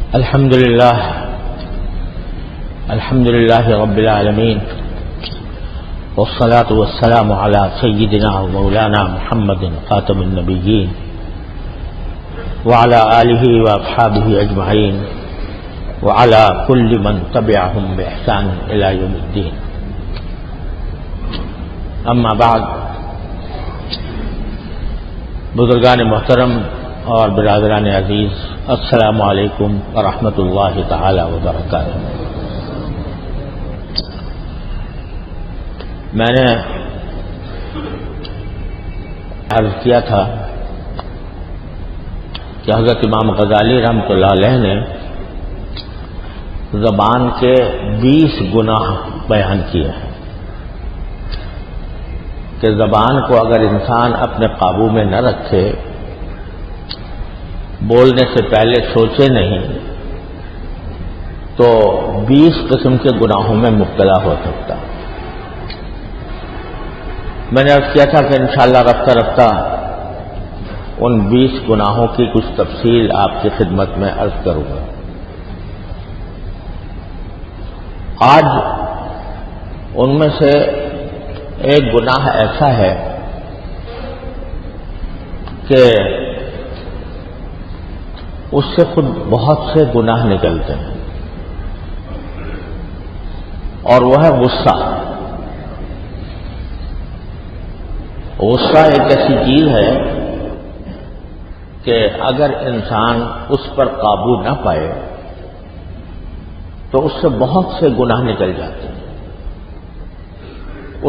الحمد لله رب العالمين، والصلاة والسلام على سيدنا ومولانا محمد خاتم النبيين وعلى آله وأصحابه أجمعين وعلى كل من تبعهم بإحسان إلى يوم الدين. اما بعد، بزرگان محترم اور برادران عزیز، السلام علیکم ورحمۃ اللہ تعالی وبرکاتہ۔ میں نے عرض کیا تھا کہ حضرت امام غزالی رحمۃ اللہ علیہ نے زبان کے 20 گناہ بیان کیے ہیں کہ زبان کو اگر انسان اپنے قابو میں نہ رکھے، بولنے سے پہلے سوچے نہیں، تو 20 قسم کے گناہوں میں مبتلا ہو سکتا۔ میں نے عرض کیا تھا کہ انشاءاللہ رفتہ رفتہ ان 20 گناہوں کی کچھ تفصیل آپ کی خدمت میں عرض کروں گا۔ آج ان میں سے ایک گناہ ایسا ہے کہ اس سے خود بہت سے گناہ نکلتے ہیں، اور وہ ہے غصہ۔ غصہ ایک ایسی چیز ہے کہ اگر انسان اس پر قابو نہ پائے تو اس سے بہت سے گناہ نکل جاتے ہیں۔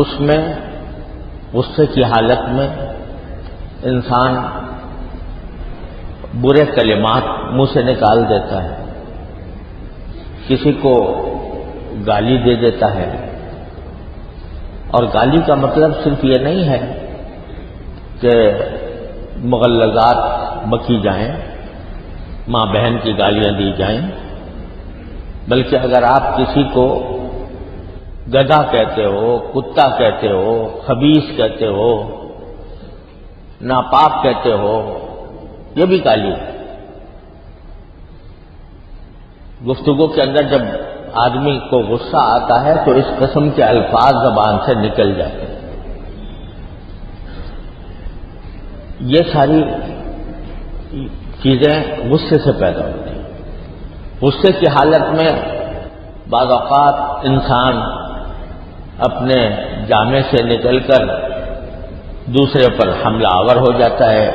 اس میں غصے کی حالت میں انسان برے کلمات منہ سے نکال دیتا ہے، کسی کو گالی دے دیتا ہے، اور گالی کا مطلب صرف یہ نہیں ہے کہ مغلظات بکی جائیں، ماں بہن کی گالیاں دی جائیں، بلکہ اگر آپ کسی کو گدھا کہتے ہو، کتا کہتے ہو، خبیث کہتے ہو، ناپاک کہتے ہو، یہ بھی گالی ہے۔ گفتگو کے اندر جب آدمی کو غصہ آتا ہے تو اس قسم کے الفاظ زبان سے نکل جاتے ہیں۔ یہ ساری چیزیں غصے سے پیدا ہوتی ہیں۔ غصے کی حالت میں بعض اوقات انسان اپنے جامے سے نکل کر دوسرے پر حملہ آور ہو جاتا ہے،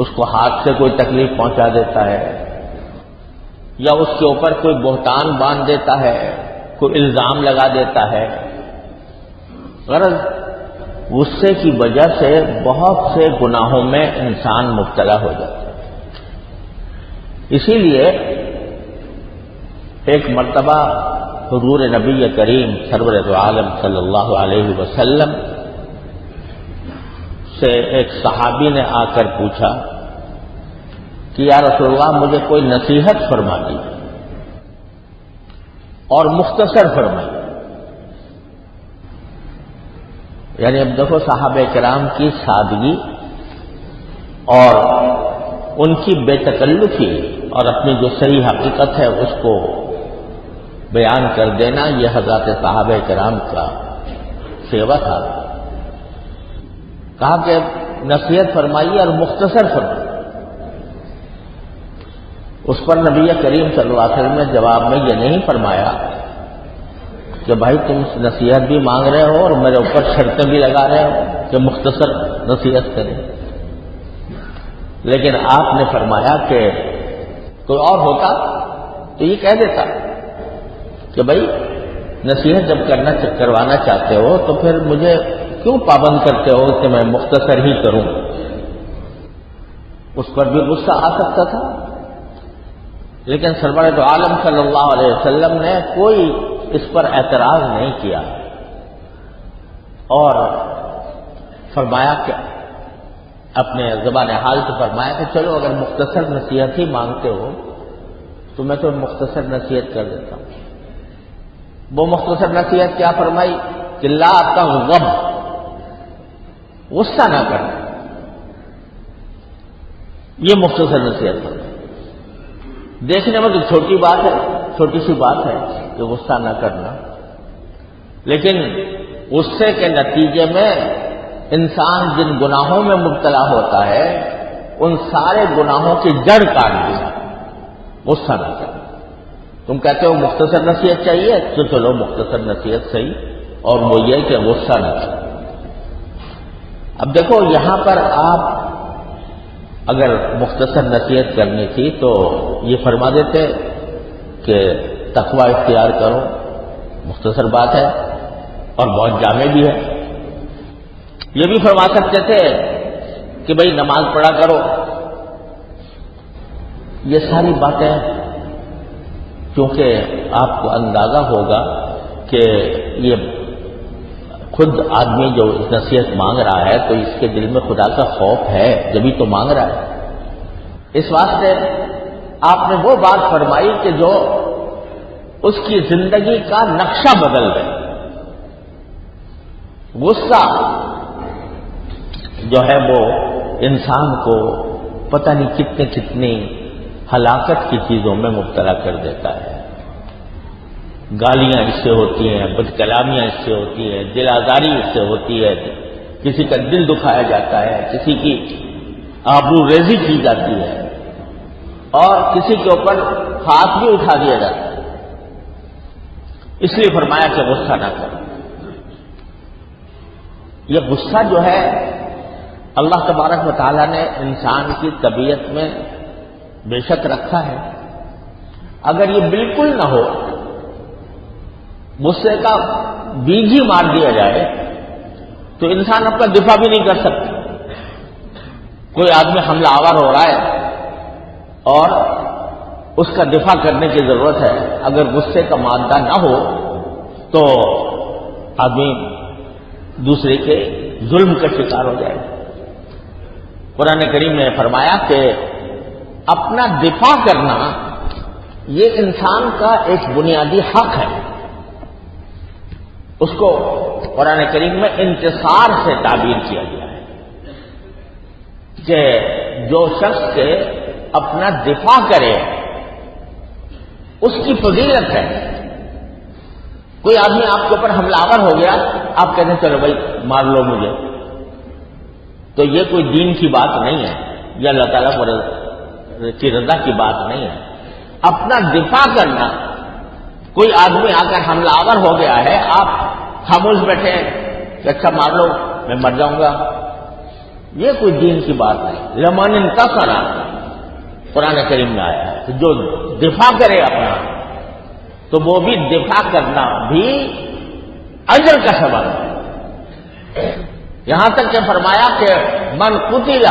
اس کو ہاتھ سے کوئی تکلیف پہنچا دیتا ہے، یا اس کے اوپر کوئی بہتان باندھ دیتا ہے، کوئی الزام لگا دیتا ہے۔ غرض غصے کی وجہ سے بہت سے گناہوں میں انسان مبتلا ہو جاتا ہے۔ اسی لیے ایک مرتبہ حضور نبی کریم سرور دو عالم صلی اللہ علیہ وسلم سے ایک صحابی نے آ کر پوچھا کہ یا رسول اللہ، مجھے کوئی نصیحت فرما دیجیے اور مختصر فرمائیے۔ یعنی اب دیکھو صحابہ کرام کی سادگی اور ان کی بے تکلفی اور اپنی جو صحیح حقیقت ہے اس کو بیان کر دینا، یہ حضرات صحابہ کرام کا سیوا تھا۔ کہا کہ نصیحت فرمائیے اور مختصر فرمائیے۔ اس پر نبی کریم صلی اللہ علیہ وسلم نے جواب میں یہ نہیں فرمایا کہ بھائی تم نصیحت بھی مانگ رہے ہو اور میرے اوپر شرطیں بھی لگا رہے ہو کہ مختصر نصیحت کریں، لیکن آپ نے فرمایا کہ کوئی اور ہوتا تو یہ کہہ دیتا کہ بھائی نصیحت جب کروانا چاہتے ہو تو پھر مجھے کیوں پابند کرتے ہو کہ میں مختصر ہی کروں۔ اس پر بھی غصہ آ سکتا تھا، لیکن سرور دو عالم صلی اللہ علیہ وسلم نے کوئی اس پر اعتراض نہیں کیا، اور فرمایا کہ اپنے زبان حال سے فرمایا کہ چلو اگر مختصر نصیحت ہی مانگتے ہو تو میں تو مختصر نصیحت کر دیتا ہوں۔ وہ مختصر نصیحت کیا فرمائی کہ لا تغضب، غصہ نہ کرنا، یہ مختصر نصیحت فرمائی۔ دیکھنے میں تو چھوٹی بات ہے، چھوٹی سی بات ہے کہ غصہ نہ کرنا، لیکن غصے کے نتیجے میں انسان جن گناہوں میں مبتلا ہوتا ہے ان سارے گناہوں کی جڑ کاٹ دی۔ غصہ نہ کرنا۔ تم کہتے ہو مختصر نصیحت چاہیے تو چلو مختصر نصیحت صحیح، اور وہ یہ کہ غصہ نہ کرنا۔ اب دیکھو یہاں پر آپ اگر مختصر نصیحت کرنی تھی تو یہ فرما دیتے کہ تقوی اختیار کرو، مختصر بات ہے اور بہت جامع بھی ہے۔ یہ بھی فرما سکتے تھے کہ بھئی نماز پڑھا کرو۔ یہ ساری باتیں کیونکہ آپ کو اندازہ ہوگا کہ یہ خود آدمی جو نصیحت مانگ رہا ہے تو اس کے دل میں خدا کا خوف ہے، جبھی تو مانگ رہا ہے۔ اس واسطے آپ نے وہ بات فرمائی کہ جو اس کی زندگی کا نقشہ بدل دے۔ غصہ جو ہے وہ انسان کو پتہ نہیں کتنے کتنی ہلاکت کی چیزوں میں مبتلا کر دیتا ہے۔ گالیاں اس سے ہوتی ہیں، بد کلامیاں اس سے ہوتی ہیں، دل آزاری اس سے ہوتی ہے، کسی کا دل دکھایا جاتا ہے، کسی کی آبرو ریزی کی جاتی ہے، اور کسی کے اوپر ہاتھ بھی اٹھا دیا جاتا ہے۔ اس لیے فرمایا کہ غصہ نہ کرو۔ یہ غصہ جو ہے اللہ تبارک و تعالیٰ نے انسان کی طبیعت میں بے شک رکھا ہے۔ اگر یہ بالکل نہ ہو، غصے کا بیج ہی مار دیا جائے تو انسان اپنا دفاع بھی نہیں کر سکتا۔ کوئی آدمی حملہ آور ہو رہا ہے اور اس کا دفاع کرنے کی ضرورت ہے، اگر غصے کا مادہ نہ ہو تو آدمی دوسرے کے ظلم کا شکار ہو جائے۔ قرآن کریم نے فرمایا کہ اپنا دفاع کرنا یہ انسان کا ایک بنیادی حق ہے۔ اس کو قرآن کریم میں انتصار سے تعبیر کیا گیا ہے کہ جو شخص کے اپنا دفاع کرے اس کی فضیلت ہے۔ کوئی آدمی آپ کے اوپر حملہ آور ہو گیا، آپ کہتے ہیں چلو بھائی مار لو مجھے، تو یہ کوئی دین کی بات نہیں ہے، یہ اللہ تعالیٰ کی رضا کی بات نہیں ہے۔ اپنا دفاع کرنا، کوئی آدمی آ کر حملہ آور ہو گیا ہے، آپ خاموش بیٹھے کہ اچھا مار لو میں مر جاؤں گا، یہ کوئی دین کی بات نہیں۔ لمن انتصر قرآن کریم میں آیا ہے کہ جو دفاع کرے اپنا تو وہ بھی دفاع کرنا بھی اجر کا سبب ہے۔ یہاں تک کہ فرمایا کہ من قتل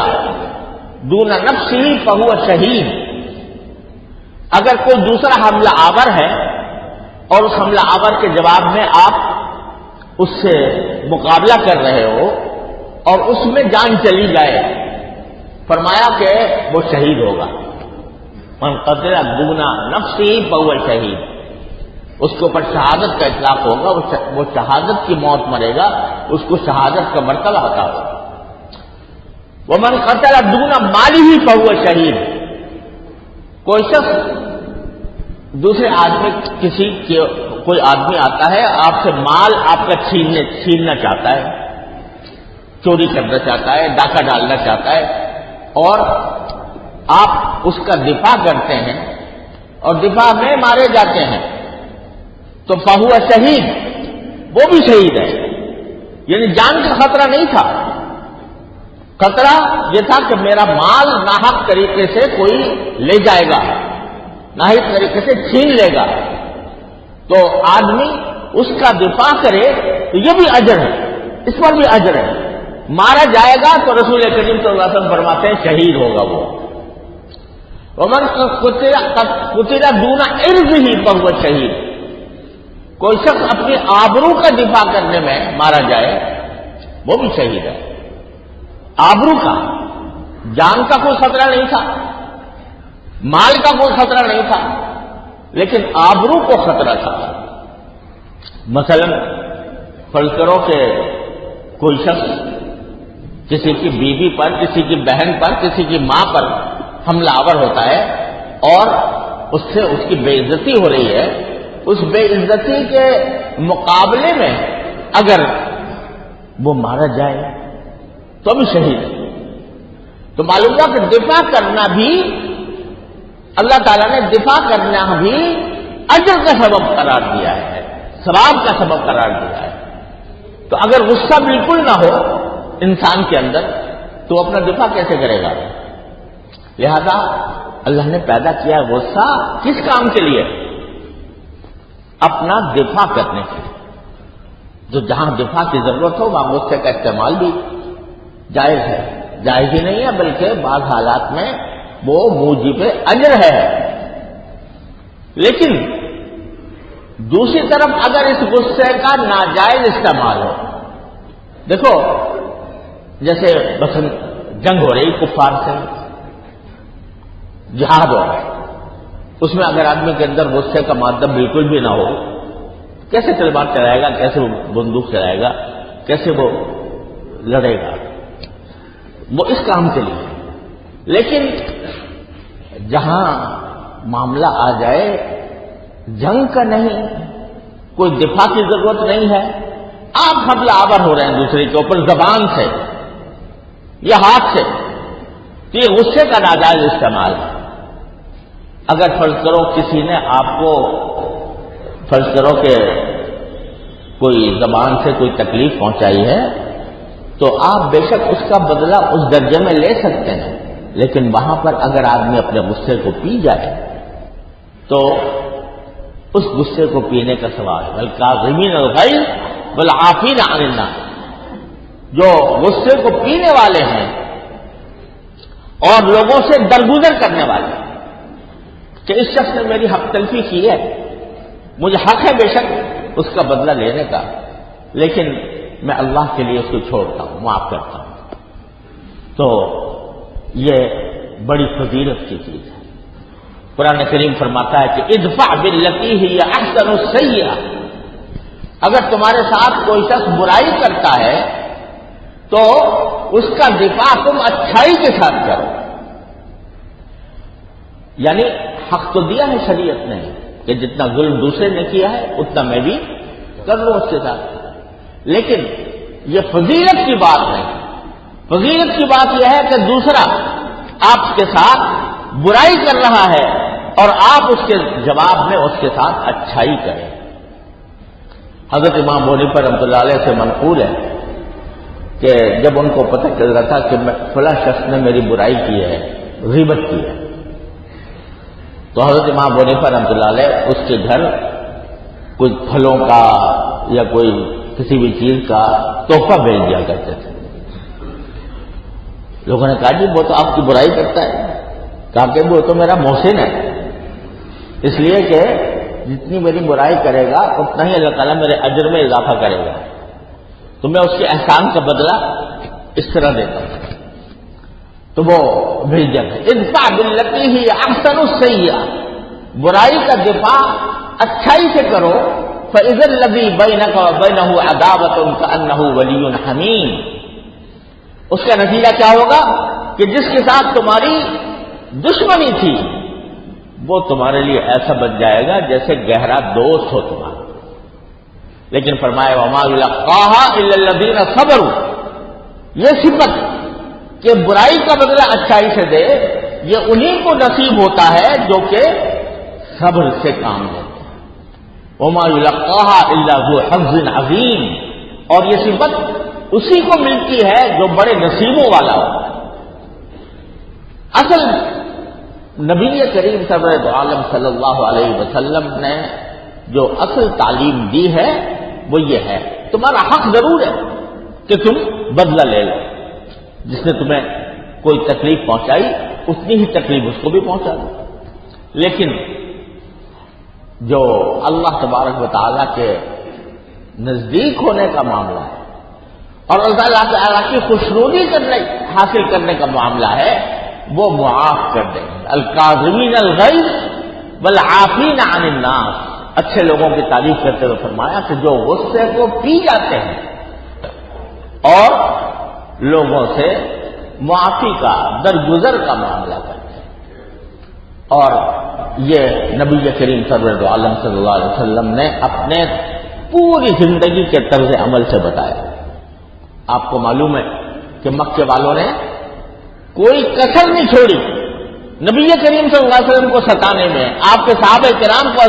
دون نفسہ فہو شہید۔ اگر کوئی دوسرا حملہ آور ہے اور اس حملہ آور کے جواب میں آپ اس سے مقابلہ کر رہے ہو اور اس میں جان چلی جائے، فرمایا کہ وہ شہید ہوگا۔ من قتل دون نفسہ فہو شہید، اس کے اوپر شہادت کا اطلاق ہوگا، وہ شہادت کی موت مرے گا، اس کو شہادت کا مرتبہ عطا ہوگا۔ ومن قتل دون مالہ فہو شہید، کوئی شخص دوسرے آدمی کوئی آدمی آتا ہے آپ سے مال آپ کا چھیننا چاہتا ہے، چوری کرنا چاہتا ہے، ڈاکہ ڈالنا چاہتا ہے، اور آپ اس کا دفاع کرتے ہیں اور دفاع میں مارے جاتے ہیں تو فہو شہید، وہ بھی شہید ہے۔ یعنی جان کا خطرہ نہیں تھا، خطرہ یہ تھا کہ میرا مال ناحق طریقے سے کوئی لے جائے گا، ناحق طریقے سے چھین لے گا، تو آدمی اس کا دفاع کرے تو یہ بھی اجر ہے، اس پر بھی اجر ہے۔ مارا جائے گا تو رسول کریم صلی اللہ علیہ وسلم فرماتے ہیں شہید ہوگا وہ۔ ومن قتل دون عرضہ فہو شہید، کوئی شخص اپنی آبرو کا دفاع کرنے میں مارا جائے وہ بھی شہید ہے۔ آبرو کا، جان کا کوئی خطرہ نہیں تھا، مال کا کوئی خطرہ نہیں تھا، لیکن آبرو کو خطرہ تھا۔ مثلا فرض کرو کہ کوئی شخص کسی کی بیوی پر، کسی کی بہن پر، کسی کی ماں پر حملہ آور ہوتا ہے اور اس سے اس کی بے عزتی ہو رہی ہے، اس بے عزتی کے مقابلے میں اگر وہ مارا جائے تو بھی شہید ہے۔ تو معلوم ہوا کہ دفاع کرنا بھی، اللہ تعالیٰ نے دفاع کرنا بھی اجر کا سبب قرار دیا ہے، ثواب کا سبب قرار دیا ہے۔ تو اگر غصہ بالکل نہ ہو انسان کے اندر تو اپنا دفاع کیسے کرے گا؟ لہذا اللہ نے پیدا کیا غصہ کس کام کے لیے؟ اپنا دفاع کرنے کے لیے۔ جو جہاں دفاع کی ضرورت ہو وہاں غصے کا استعمال بھی جائز ہے، جائز ہی نہیں ہے بلکہ بعض حالات میں وہ موجب اجر ہے۔ لیکن دوسری طرف اگر اس غصے کا ناجائز استعمال ہو، دیکھو جیسے مثلا جنگ ہو رہی کفار سے، جہاد ہو رہا ہے، اس میں اگر آدمی کے اندر غصے کا مادہ بالکل بھی نہ ہو، کیسے تلوار چلائے گا، کیسے وہ بندوق چلائے گا، کیسے وہ لڑے گا؟ وہ اس کام کے لیے۔ لیکن جہاں معاملہ آ جائے جنگ کا نہیں، کوئی دفاع کی ضرورت نہیں ہے، آپ حملہ آور ہو رہے ہیں دوسرے کے اوپر زبان سے یا ہاتھ سے، تو یہ غصے کا ناجائز استعمال ہے۔ اگر فرض کرو کسی نے آپ کو فرض کرو کہ کوئی زبان سے کوئی تکلیف پہنچائی ہے تو آپ بے شک اس کا بدلہ اس درجے میں لے سکتے ہیں، لیکن وہاں پر اگر آدمی اپنے غصے کو پی جائے تو اس غصے کو پینے کا سوال ہے، والکاظمین الغیظ والعافین عن الناس، جو غصے کو پینے والے ہیں اور لوگوں سے درگزر کرنے والے ہیں کہ اس شخص نے میری حق تلفی کی ہے، مجھے حق ہے بے شک اس کا بدلہ لینے کا، لیکن میں اللہ کے لیے اس کو چھوڑتا ہوں، معاف کرتا ہوں۔ تو یہ بڑی فضیلت کی چیز ہے۔ قرآن کریم فرماتا ہے کہ ادفع باللتی ہی احسن السیئہ، اگر تمہارے ساتھ کوئی شخص برائی کرتا ہے تو اس کا دفاع تم اچھائی کے ساتھ کرو، یعنی حق تو دیا ہے شریعت نے کہ جتنا ظلم دوسرے نے کیا ہے اتنا میں بھی کر لوں اس کے ساتھ، لیکن یہ فضیلت کی بات نہیں۔ فضیلت کی بات یہ ہے کہ دوسرا آپ کے ساتھ برائی کر رہا ہے اور آپ اس کے جواب میں اس کے ساتھ اچھائی کریں۔ حضرت امام ابو حنیفہ رحمۃ اللہ علیہ سے منقول ہے کہ جب ان کو پتہ چل رہا تھا کہ فلاں شخص نے میری برائی کی ہے، غیبت کی ہے، تو حضرت امام ابو حنیفہ رحمۃ اللہ علیہ اس کے گھر کچھ پھلوں کا یا کوئی کسی بھی چیز کا تحفہ بھیج دیا کرتے تھے۔ لوگوں نے کہا جی وہ تو آپ کی برائی کرتا ہے، کہا کہ وہ تو میرا محسن ہے، اس لیے کہ جتنی میری برائی کرے گا اتنا ہی اللہ تعالیٰ میرے اجر میں اضافہ کرے گا، تو میں اس کے احسان کا بدلہ اس طرح دیتا ہوں۔ تو وہ بھیج دیا ہے ادفع باللتی ہی احسن السیئہ، برائی کا دفاع اچھائی سے کرو، فاذا الذی بینک وبینہ عداوۃ کأنہ ولی حمیم، اس کا نتیجہ کیا ہوگا کہ جس کے ساتھ تمہاری دشمنی تھی وہ تمہارے لیے ایسا بن جائے گا جیسے گہرا دوست ہو تمہارا۔ لیکن فرمایا وما یلقاها الا الذین صبروا، یہ صفت کہ برائی کا بدلہ اچھائی سے دے یہ انہی کو نصیب ہوتا ہے جو کہ صبر سے کام لیتے ہیں۔ وما یلقاها الا ذو حظ عظیم، اور یہ صفت اسی کو ملتی ہے جو بڑے نصیبوں والا ہو۔ اصل نبی کریم سرور عالم صلی اللہ علیہ وسلم نے جو اصل تعلیم دی ہے وہ یہ ہے تمہارا حق ضرور ہے کہ تم بدلہ لے لو، جس نے تمہیں کوئی تکلیف پہنچائی اتنی ہی تکلیف اس کو بھی پہنچا دو، لیکن جو اللہ تبارک و تعالیٰ کے نزدیک ہونے کا معاملہ ہے اور اللہ تعالیٰ کی خوشنودی حاصل کرنے کا معاملہ ہے وہ معاف کر دیں گے۔ الکاظمین الغیظ والعافین عن الناس، اچھے لوگوں کی تعریف کرتے ہوئے فرمایا کہ جو غصے کو پی جاتے ہیں اور لوگوں سے معافی کا درگزر کا معاملہ کرتے ہیں۔ اور یہ نبی کریم سرور عالم صلی اللہ علیہ وسلم نے اپنے پوری زندگی کے طرز عمل سے بتایا. آپ کو معلوم ہے کہ مکے والوں نے کوئی کسر نہیں چھوڑی نبی کریم صلی اللہ علیہ وسلم کو ستانے میں، آپ کے صحابہ کرام کو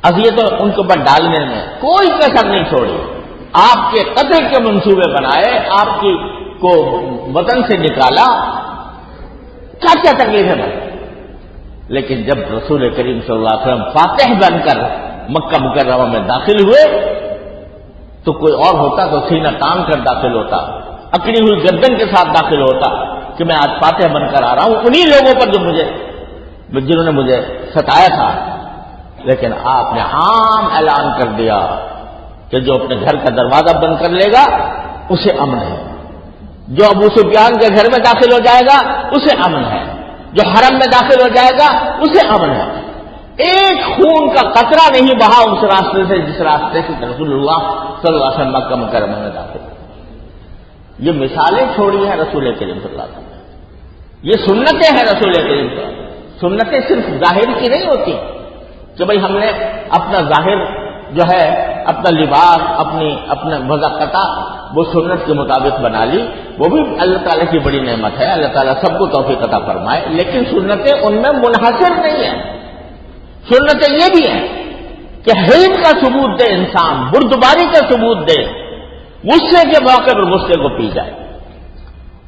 اذیتوں ان کے اوپر ڈالنے میں کوئی کسر نہیں چھوڑی. آپ کے قتل کے منصوبے بنائے، آپ کو وطن سے نکالا، کیا کیا تکلیفیں بنی. لیکن جب رسول کریم صلی اللہ علیہ وسلم فاتح بن کر مکہ مکرمہ میں داخل ہوئے تو کوئی اور ہوتا تو سینہ تان کر داخل ہوتا، اکڑی ہوئی گردن کے ساتھ داخل ہوتا کہ میں آج فاتح بن کر آ رہا ہوں انہی لوگوں پر جنہوں نے مجھے ستایا تھا. لیکن آپ نے عام اعلان کر دیا کہ جو اپنے گھر کا دروازہ بند کر لے گا اسے امن ہے، جو ابو سفیان کے گھر میں داخل ہو جائے گا اسے امن ہے، جو حرم میں داخل ہو جائے گا اسے امن ہے. ایک خون کا قطرہ نہیں بہا اس راستے سے جس راستے سے رسول اللہ صلی اللہ علیہ وسلم مکہ مکرمہ میں داخل. یہ مثالیں چھوڑی ہیں رسول کریم صلی اللہ علیہ وسلم. یہ سنتیں ہیں رسول کریم صلی اللہ علیہ وسلم. سنتیں صرف ظاہر کی نہیں ہوتی کہ بھئی ہم نے اپنا ظاہر جو ہے اپنا لباس اپنا مذاکرہ وہ سنت کے مطابق بنا لی، وہ بھی اللہ تعالیٰ کی بڑی نعمت ہے، اللہ تعالیٰ سب کو توفیق عطا فرمائے. لیکن سنتیں ان میں منحصر نہیں ہیں. سنتیں یہ بھی ہیں کہ حلم کا ثبوت دے انسان، بردباری کا ثبوت دے، غصے کے موقع پر غصے کو پی جائے.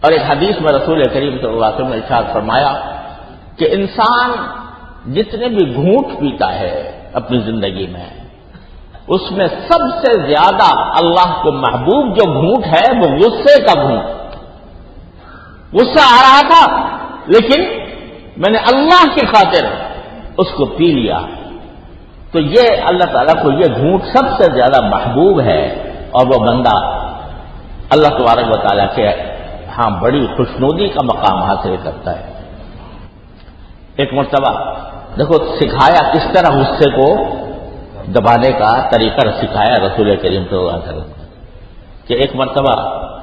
اور ایک حدیث میں رسول کریم صلی اللہ علیہ وسلم نے ارشاد فرمایا کہ انسان جتنے بھی گھونٹ پیتا ہے اپنی زندگی میں اس میں سب سے زیادہ اللہ کو محبوب جو گھونٹ ہے وہ غصے کا گھونٹ. غصہ آ رہا تھا لیکن میں نے اللہ کی خاطر اس کو پی لیا. تو یہ اللہ تعالیٰ کو یہ گھونٹ سب سے زیادہ محبوب ہے اور وہ بندہ اللہ تبارک و تعالیٰ کے ہاں بڑی خوشنودی کا مقام حاصل کرتا ہے. ایک مرتبہ دیکھو سکھایا کس طرح غصے کو دبانے کا طریقہ سکھایا رسول کریم صلی اللہ علیہ وسلم کہ ایک مرتبہ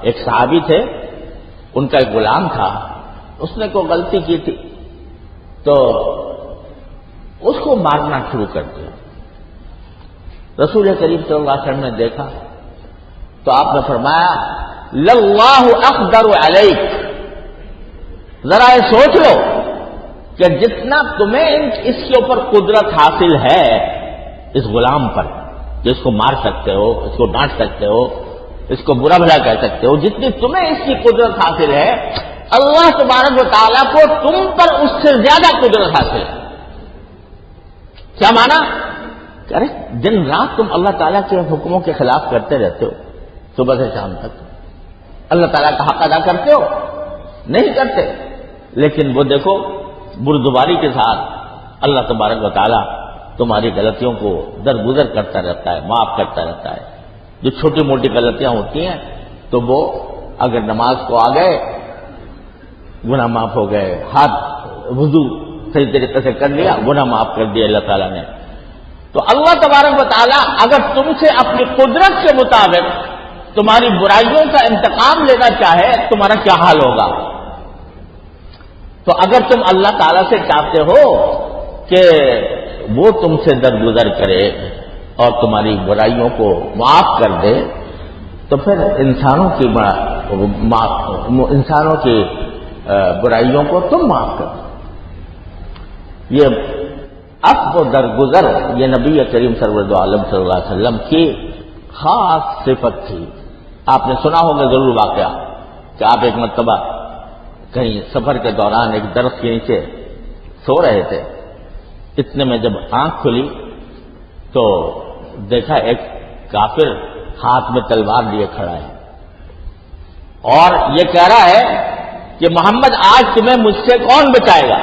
ایک صحابی تھے، ان کا ایک غلام تھا، اس نے کوئی غلطی کی تھی تو اس کو مارنا شروع کر دیا. رسول کریم صلی اللہ علیہ وسلم نے دیکھا تو آپ نے فرمایا للہ اقدر علیک، ذرا یہ سوچ لو کہ جتنا تمہیں اس کے اوپر قدرت حاصل ہے اس غلام پر، کہ اس کو مار سکتے ہو، اس کو ڈانٹ سکتے ہو، اس کو برا بھلا کہہ سکتے ہو، جتنی تمہیں اس کی قدرت حاصل ہے اللہ تبارک و تعالیٰ کو تم پر اس سے زیادہ قدرت حاصل ہے. کیا مانا؟ ارے دن رات تم اللہ تعالیٰ کے حکموں کے خلاف کرتے رہتے ہو، صبح سے شام تک اللہ تعالیٰ کا حق ادا کرتے ہو؟ نہیں کرتے. لیکن وہ دیکھو بردباری کے ساتھ اللہ تبارک و تعالیٰ تمہاری غلطیوں کو درگزر کرتا رہتا ہے، معاف کرتا رہتا ہے. جو چھوٹی موٹی غلطیاں ہوتی ہیں تو وہ اگر نماز کو آ گئے گناہ معاف ہو گئے، ہاتھ وضو صحیح طریقے سے کر لیا گناہ معاف کر دیا اللہ تعالیٰ نے. تو اللہ تبارک و تعالیٰ اگر تم سے اپنی قدرت کے مطابق تمہاری برائیوں کا انتقام لینا چاہے تمہارا کیا حال ہوگا؟ تو اگر تم اللہ تعالیٰ سے چاہتے ہو کہ وہ تم سے درگزر کرے اور تمہاری برائیوں کو معاف کر دے تو پھر انسانوں کی برائیوں کو تم معاف کر دو. یہ عفو و درگزر یہ نبی کریم سرور عالم صلی اللہ علیہ وسلم کی خاص صفت تھی. آپ نے سنا ہوگا ضرور واقعہ کہ آپ ایک مرتبہ کہیں سفر کے دوران ایک درخت کے نیچے سو رہے تھے. اتنے میں جب آنکھ کھلی تو دیکھا ایک کافر ہاتھ میں تلوار لیے کھڑا ہے اور یہ کہہ رہا ہے کہ محمد آج تمہیں مجھ سے کون بچائے گا.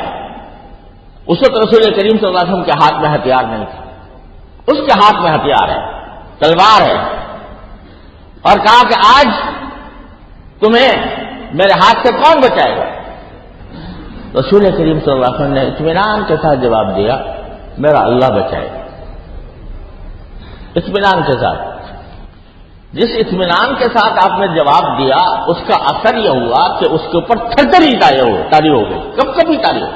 اس وقت رسول کریم صلی اللہ علیہ وسلم کے ہاتھ میں ہتھیار نہیں تھا، اس کے ہاتھ میں ہتھیار ہے، تلوار ہے، اور کہا کہ آج تمہیں میرے ہاتھ سے کون بچائے گا؟ رسول کریم صلی اللہ علیہ وسلم نے اطمینان کے ساتھ جواب دیا میرا اللہ بچائے گا. اطمینان کے ساتھ. جس اطمینان کے ساتھ آپ نے جواب دیا اس کا اثر یہ ہوا کہ اس کے اوپر تھرتری تاری ہو گئی، کب کبھی تاری ہو.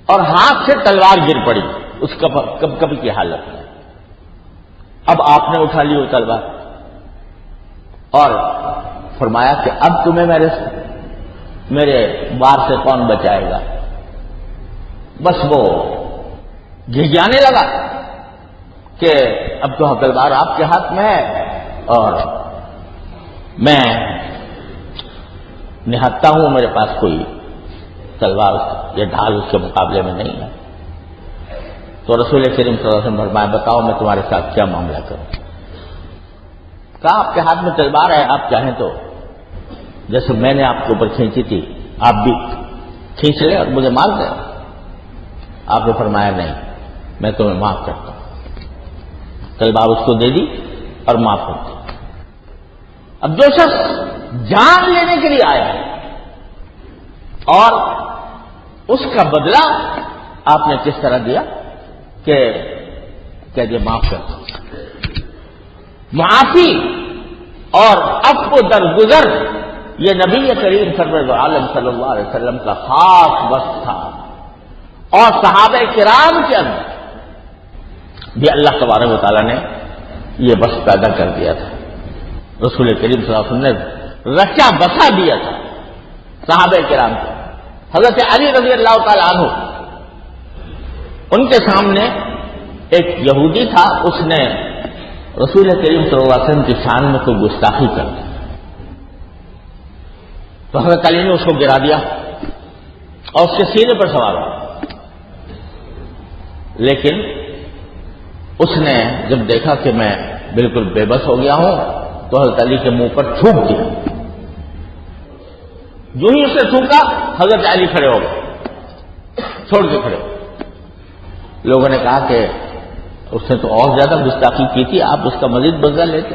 اور ہاتھ سے تلوار گر پڑی اس کبھی کی حالت میں. اب آپ نے اٹھا لی وہ تلوار اور فرمایا کہ اب تمہیں میرے وار سے کون بچائے گا. بس وہ گھجانے لگا کہ اب تو تلوار آپ کے ہاتھ میں ہے اور میں نہتا ہوں، میرے پاس کوئی تلوار یا ڈھال اس کے مقابلے میں نہیں ہے. تو رسول کریم صلی اللہ علیہ وسلم فرمایا بتاؤ میں تمہارے ساتھ کیا معاملہ کروں. کہا آپ کے ہاتھ میں تلوار ہے، آپ چاہیں تو جیسے میں نے آپ کے اوپر کھینچی تھی آپ بھی کھینچ لیں اور مجھے مار دیں. آپ نے فرمایا نہیں، میں تمہیں معاف کرتا ہوں. تلوار اس کو دے دی اور معاف کر دی. اب جو شخص جان لینے کے لیے آیا ہے اور اس کا بدلہ آپ نے کس طرح دیا کہ کہہ معاف کرتا ہوں. معافی اور عفو درگزر یہ نبی کریم سرور عالم صلی اللہ علیہ وسلم کا خاص وصف تھا اور صحابہ کرام کے اندر بھی اللہ تبارک و تعالیٰ نے یہ وصف پیدا کر دیا تھا. رسول کریم صلی اللہ علیہ وسلم نے رچا بسا دیا تھا صحابہ کرام کو. حضرت علی رضی اللہ تعالیٰ عنہ ان کے سامنے ایک یہودی تھا، اس نے رسول کریم صلی اللہ علیہ وسلم کی شان میں کوئی گستاخی کر دی تو حضرت علی نے اس کو گرا دیا اور اس کے سینے پر سوار ہوا. لیکن اس نے جب دیکھا کہ میں بالکل بے بس ہو گیا ہوں تو حضرت علی کے منہ پر تھوک دیا. جو ہی اسے تھوکا حضرت علی کھڑے ہو گئے، چھوڑ کے کھڑے ہو. لوگوں نے کہا کہ اس نے تو اور زیادہ گستاخی کی تھی، آپ اس کا مزید بدلہ لیتے.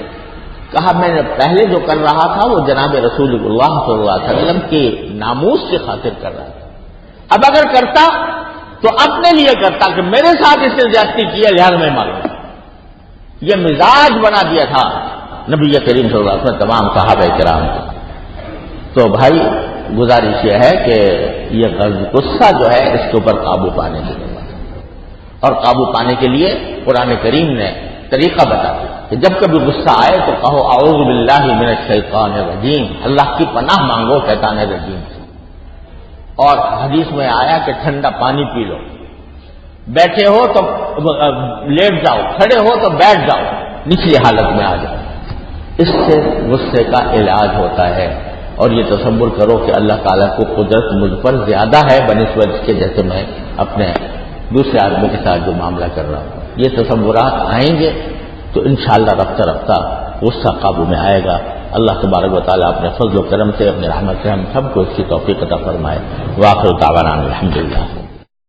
کہا میں نے پہلے جو کر رہا تھا وہ جناب رسول اللہ صلی اللہ علیہ وسلم کے ناموس کی خاطر کر رہا تھا. اب اگر کرتا تو اپنے لیے کرتا کہ میرے ساتھ اس نے زیادتی کی ہے لہٰذا میں مانگوں. یہ مزاج بنا دیا تھا نبی کریم صلی اللہ علیہ وسلم تمام صحابہ کرام کو. تو بھائی گزارش یہ ہے کہ یہ غصہ جو ہے اس کے اوپر قابو پانے کی ضرورت ہے اور قابو پانے کے لیے قرآن کریم نے طریقہ بتا دیا کہ جب کبھی غصہ آئے تو کہو اعوذ باللہ من الشیطان الرجیم، اللہ کی پناہ مانگو شیطان رجیم سے. اور حدیث میں آیا کہ ٹھنڈا پانی پی لو، بیٹھے ہو تو لیٹ جاؤ، کھڑے ہو تو بیٹھ جاؤ، نچلی حالت میں آ جاؤ. اس سے غصے کا علاج ہوتا ہے. اور یہ تصور کرو کہ اللہ تعالیٰ کو قدرت مجھ پر زیادہ ہے بنسبت کے جیسے میں اپنے دوسرے آدمی کے ساتھ جو معاملہ کر رہا ہوں. یہ تصورات آئیں گے تو انشاءاللہ رفتہ رفتہ غصہ قابو میں آئے گا. اللہ تبارک و تعالیٰ اپنے فضل و کرم سے اپنے رحمت سے ہم سب کو اس کی توفیق عطا فرمائے. وآخر دعوانا الحمدللہ.